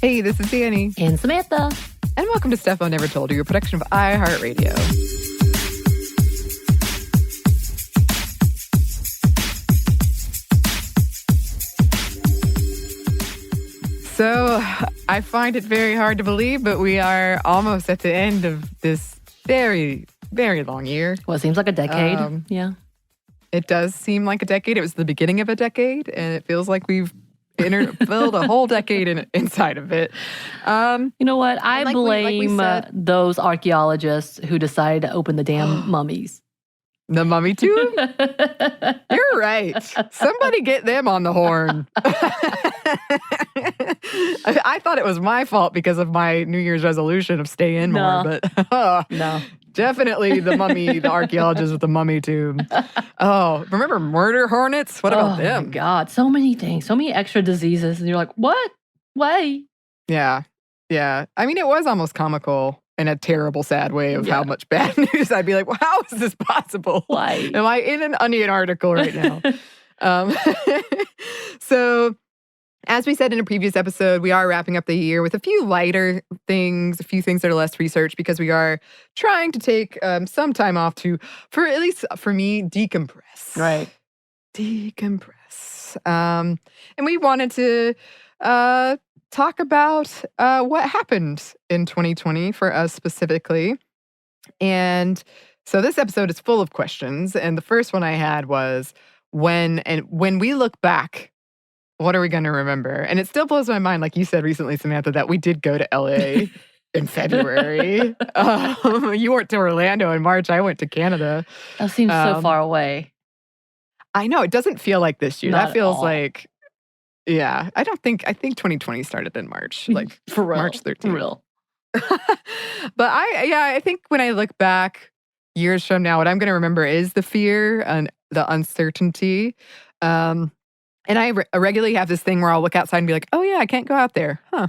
Hey, this is Anney and Samantha. And welcome to Stuff I Never Told You, a production of iHeartRadio. So, I find it very hard to believe, but we are almost at the end of this very, very long year. Well, it seems like a decade. Yeah. It does seem like a decade. It was the beginning of a decade, and it feels like we've filled a whole decade inside of it. You know what? I blame those archaeologists who decided to open the damn mummies. The mummy tomb? You're right. Somebody get them on the horn. I thought it was my fault because of my New Year's resolution of stay in more, but no. Definitely the mummy, the archaeologists with the mummy tomb. Oh, remember murder hornets? What about them? Oh, my God. So many things. So many extra diseases. And you're like, what? Why? Yeah. Yeah. I mean, it was almost comical in a terrible, sad way of how much bad news. I'd be like, well, how is this possible? Why? Am I in an Onion article right now? So, as we said in a previous episode, we are wrapping up the year with a few lighter things, a few things that are less research, because we are trying to take some time off for at least for me, decompress. Right. Decompress. And we wanted to talk about what happened in 2020 for us specifically. And so this episode is full of questions. And the first one I had was, when we look back, what are we going to remember? And it still blows my mind, like you said recently, Samantha, that we did go to LA in February. You went to Orlando in March. I went to Canada. That seems so far away. I know. It doesn't feel like this year. Not that feels at all. like, yeah. I think 2020 started in March, like For real. March 13th. For real. But I think when I look back years from now, what I'm going to remember is the fear and the uncertainty. And I regularly have this thing where I'll look outside and be like, oh yeah, I can't go out there. Huh.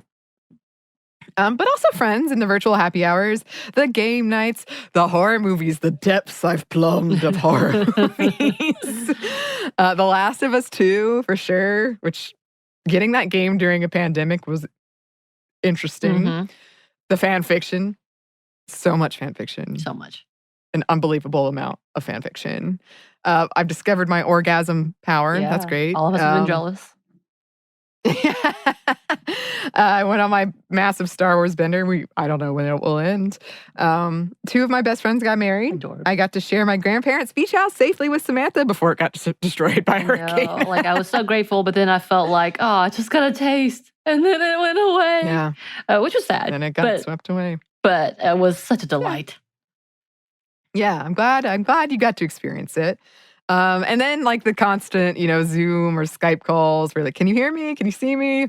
But also friends in the virtual happy hours, the game nights, the horror movies, the depths I've plumbed of horror movies. The Last of Us 2, for sure, which getting that game during a pandemic was interesting. Mm-hmm. The fan fiction, so much fan fiction. So much. An unbelievable amount of fan fiction. I've discovered my orgasm power. Yeah, That's great. All of us have been jealous. I went on my massive Star Wars bender. I don't know when it will end. Two of my best friends got married. Adorable. I got to share my grandparents' beach house safely with Samantha before it got destroyed by a hurricane. I was so grateful, but then I felt like, I just got a taste. And then it went away. Yeah. Which was sad. And it got swept away. But it was such a delight. Yeah, I'm glad you got to experience it. And then like the constant, Zoom or Skype calls where like, can you hear me? Can you see me?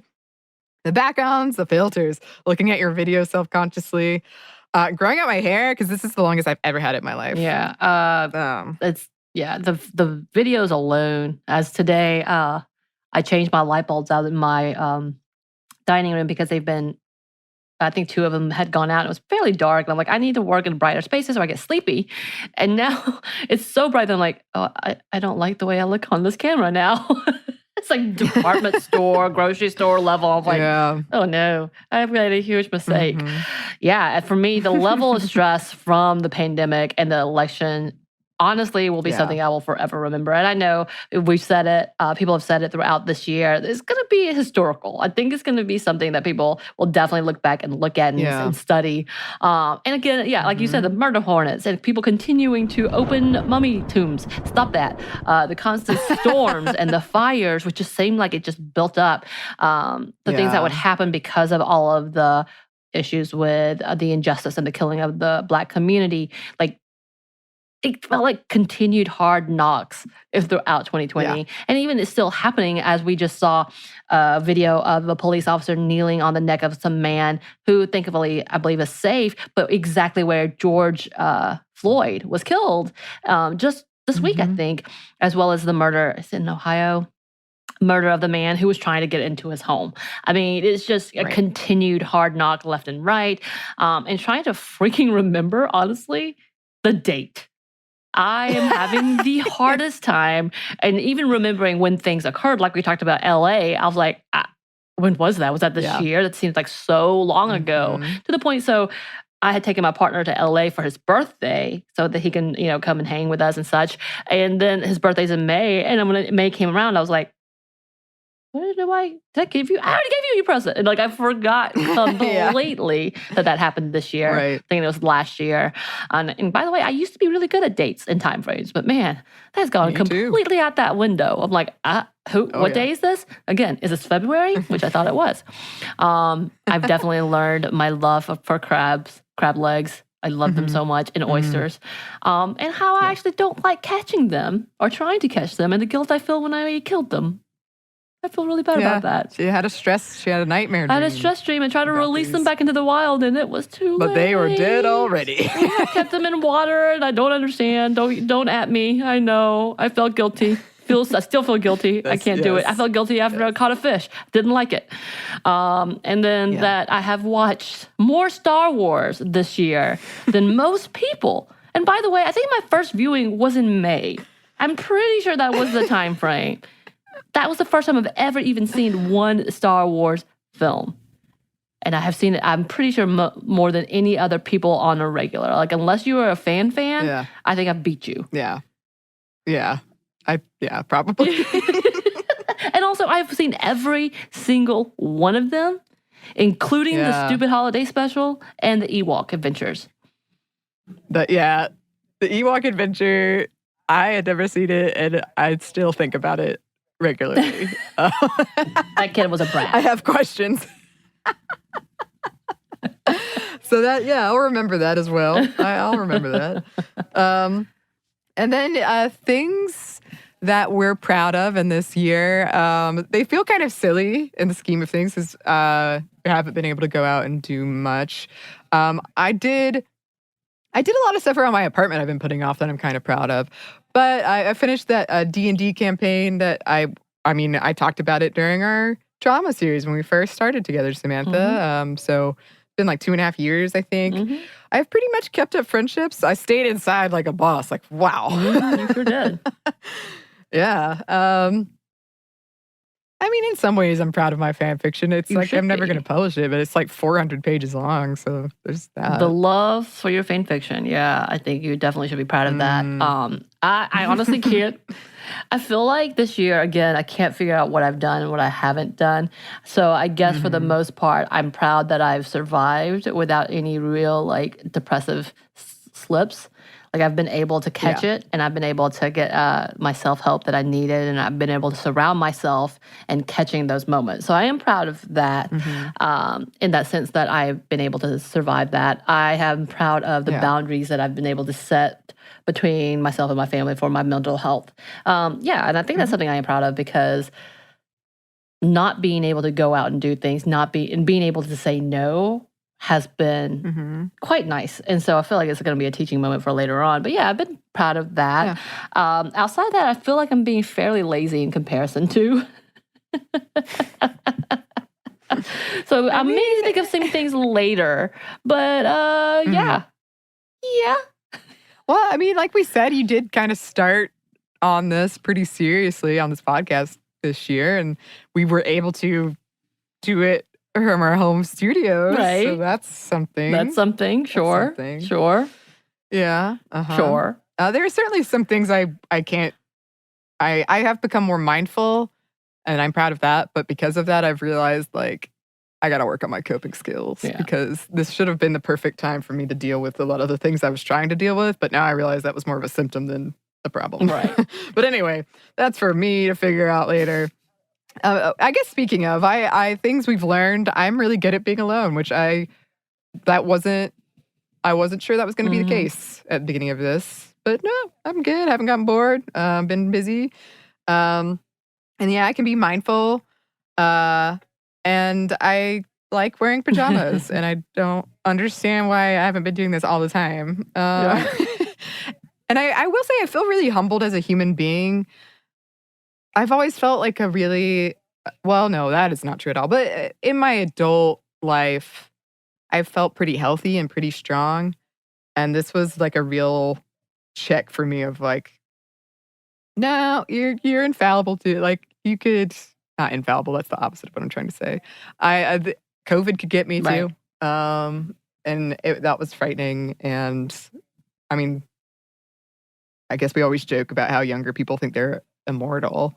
The backgrounds, the filters, looking at your video self-consciously, growing out my hair, because this is the longest I've ever had it in my life. Yeah. The videos alone, as today, I changed my light bulbs out in my dining room because they've been, I think 2 of them had gone out. And it was fairly dark. And I'm like, I need to work in brighter spaces or I get sleepy. And now it's so bright that I'm like, I don't like the way I look on this camera now. It's like department store, grocery store level. I'm like, oh no, I've made a huge mistake. Mm-hmm. Yeah, for me, the level of stress from the pandemic and the election honestly will be something I will forever remember. And I know we've said it, people have said it throughout this year. It's going to be historical. I think it's going to be something that people will definitely look back and look at and study. And again, like you said, the murder hornets and people continuing to open mummy tombs. Stop that. The constant storms and the fires, which just seemed like it just built up. The things that would happen because of all of the issues with the injustice and the killing of the Black community. Like, it felt like continued hard knocks throughout 2020. Yeah. And even it's still happening, as we just saw a video of a police officer kneeling on the neck of some man who thankfully, I believe, is safe, but exactly where George Floyd was killed just this week, I think, as well as the murder, is it in Ohio? Murder of the man who was trying to get into his home. I mean, it's just a continued hard knock left and right. And trying to freaking remember, honestly, the date. I am having the hardest time. And even remembering when things occurred, like we talked about LA, I was like, when was that? Was that this year? That seems like so long ago. To the point, so I had taken my partner to LA for his birthday so that he can, come and hang with us and such. And then his birthday's in May. And then when May came around, I was like, what did I give you? I already gave you your present. And I forgot completely that happened this year. Right. I think it was last year. And by the way, I used to be really good at dates and time frames, but man, that's gone completely out that window. I'm like, what day is this? Again, is this February? Which I thought it was. I've definitely learned my love for crab legs. I love them so much, and oysters. And how I actually don't like catching them or trying to catch them, and the guilt I feel when I killed them. I feel really bad about that. She had a nightmare dream. I had a stress dream and tried to release them back into the wild, and it was too late. But they were dead already. I kept them in water, and I don't understand. Don't at me. I know. I felt guilty. I still feel guilty. I can't do it. I felt guilty after I caught a fish. Didn't like it. And then that I have watched more Star Wars this year than most people. And by the way, I think my first viewing was in May. I'm pretty sure that was the time frame. That was the first time I've ever even seen one Star Wars film. And I have seen it, I'm pretty sure, more than any other people on a regular. Unless you are a fan, I think I've beat you. Yeah. Yeah. Probably. And also, I've seen every single one of them, including the stupid holiday special and the Ewok Adventures. The Ewok Adventure, I had never seen it, and I still think about it regularly. That kid was a brat. I have questions. So I'll remember that as well. I'll remember that. And then things that we're proud of in this year, they feel kind of silly in the scheme of things because we haven't been able to go out and do much. I did a lot of stuff around my apartment I've been putting off that I'm kind of proud of. But I finished that D&D campaign that I talked about it during our drama series when we first started together, Samantha. So it's been 2.5 years, I think. I've pretty much kept up friendships. I stayed inside like a boss. Wow. You sure did. Yeah. In some ways, I'm proud of my fan fiction. It's I'm never going to publish it, but it's 400 pages long. So there's that. The love for your fan fiction. Yeah, I think you definitely should be proud of that. I honestly can't. I feel like this year, again, I can't figure out what I've done and what I haven't done. So I guess for the most part, I'm proud that I've survived without any real depressive slips. I've been able to catch it, and I've been able to get my self-help that I needed, and I've been able to surround myself and catching those moments. So I am proud of that in that sense that I've been able to survive that. I am proud of the boundaries that I've been able to set between myself and my family for my mental health. And I think that's something I am proud of because not being able to go out and do things, and being able to say no has been quite nice. And so I feel like it's going to be a teaching moment for later on. But I've been proud of that. Outside of that, I feel like I'm being fairly lazy in comparison to. So I may think of some things later. But yeah. Well, like we said, you did kind of start on this pretty seriously on this podcast this year. And we were able to do it from our home studios. Right. So that's something. Sure. Sure. Yeah. Sure. There are certainly some things I have become more mindful, and I'm proud of that. But because of that, I've realized I got to work on my coping skills because this should have been the perfect time for me to deal with a lot of the things I was trying to deal with. But now I realize that was more of a symptom than a problem. Right. But anyway, that's for me to figure out later. I guess speaking of, I things we've learned, I'm really good at being alone, which I wasn't sure that was going to be the case at the beginning of this. But no, I'm good. Haven't gotten bored. Been busy. And I can be mindful. And I like wearing pajamas, and I don't understand why I haven't been doing this all the time. And I will say I feel really humbled as a human being. I've always felt like a really, well, no, that is not true at all. But in my adult life, I've felt pretty healthy and pretty strong. And this was a real check for me of no, you're infallible too. You could, not infallible. That's the opposite of what I'm trying to say. COVID could get me too. And that was frightening. And I mean, I guess we always joke about how younger people think they're immortal.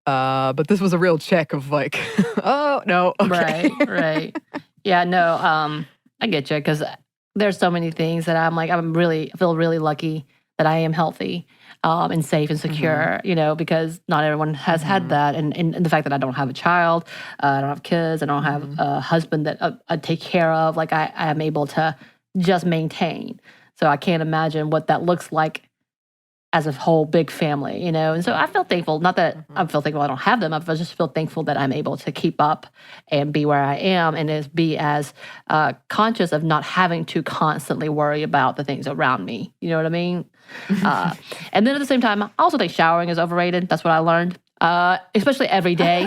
But this was a real check of like, oh, no. Okay. Right. Yeah, no, I get you because there's so many things that I'm like, I feel really lucky that I am healthy and safe and secure, because not everyone has had that. And the fact that I don't have a child, I don't have kids, I don't have a husband that I take care of, like I am able to just maintain. So I can't imagine what that looks like as a whole big family, And so I feel thankful, not that I feel thankful I don't have them, I just feel thankful that I'm able to keep up and be where I am and be as conscious of not having to constantly worry about the things around me. You know what I mean? And then at the same time, I also think showering is overrated. That's what I learned, especially every day.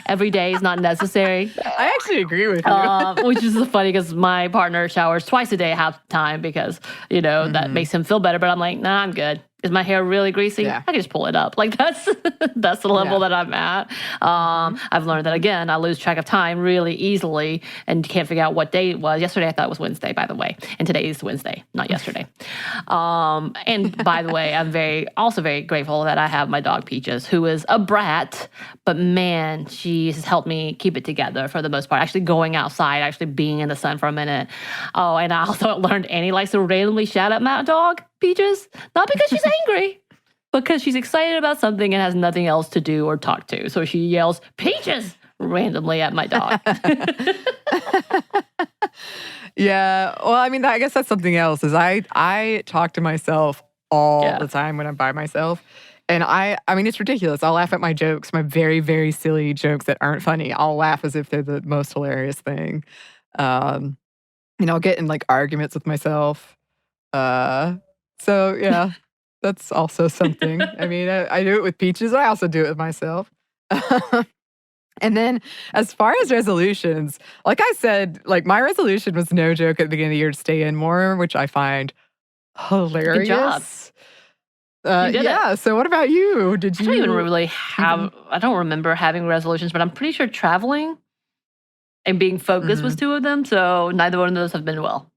Every day is not necessary. I actually agree with you. Which is funny because my partner showers twice a day half the time because, that makes him feel better. But I'm like, nah, I'm good. Is my hair really greasy? Yeah. I can just pull it up. Like that's the level that I'm at. I've learned that again, I lose track of time really easily and can't figure out what day it was. Yesterday I thought it was Wednesday, by the way, and today is Wednesday, not yesterday. And by the way, I'm also very grateful that I have my dog Peaches, who is a brat, but man, she has helped me keep it together for the most part. Actually going outside, actually being in the sun for a minute. Oh, and I also learned Anney likes to randomly shout at my dog Peaches, not because she's angry, because she's excited about something and has nothing else to do or talk to. So she yells, Peaches, randomly at my dog. Yeah. Well, I mean, I guess that's something else is I talk to myself all the time when I'm by myself. And I mean, it's ridiculous. I'll laugh at my jokes, my very, very silly jokes that aren't funny. I'll laugh as if they're the most hilarious thing. I'll get in like arguments with myself. So yeah, that's also something. I mean, I do it with Peaches. I also do it with myself. And then as far as resolutions, like I said, like my resolution was no joke at the beginning of the year to stay in more, which I find hilarious. Good job. You did it. So what about you? Did you? I don't even really I don't remember having resolutions, but I'm pretty sure traveling and being focused was two of them. So neither one of those have been well.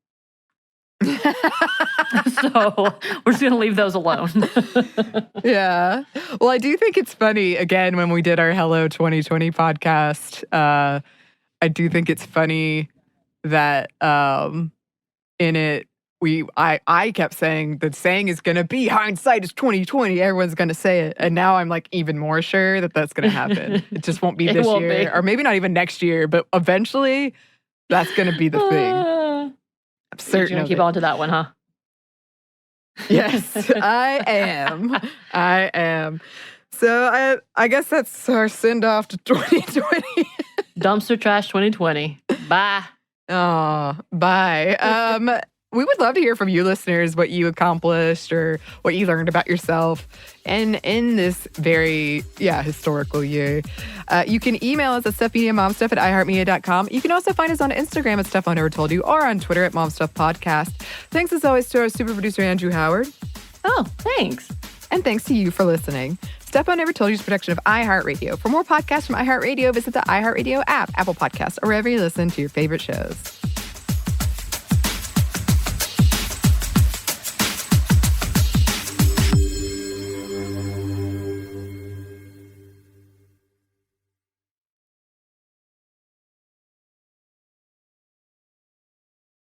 So we're just going to leave those alone. Yeah. Well, I do think it's funny, again, when we did our Hello 2020 podcast, I do think it's funny that in it, I kept saying the saying is going to be hindsight is 2020. Everyone's going to say it. And now I'm like even more sure that that's going to happen. It just won't be this year or maybe not even next year, but eventually that's going to be the thing. I'm certain You're going to keep on to that one, huh? Yes, I am. So I guess that's our send off to 2020. Dumpster trash 2020. Bye. Oh, bye. We would love to hear from you listeners what you accomplished or what you learned about yourself and in this very, historical year. You can email us at stuffmediamomstuff@iheartmedia.com. You can also find us on Instagram at Stuff I Never Told You or on Twitter at MomStuffPodcast. Thanks as always to our super producer, Andrew Howard. Oh, thanks. And thanks to you for listening. Stuff I Never Told You is a production of iHeartRadio. For more podcasts from iHeartRadio, visit the iHeartRadio app, Apple Podcasts, or wherever you listen to your favorite shows.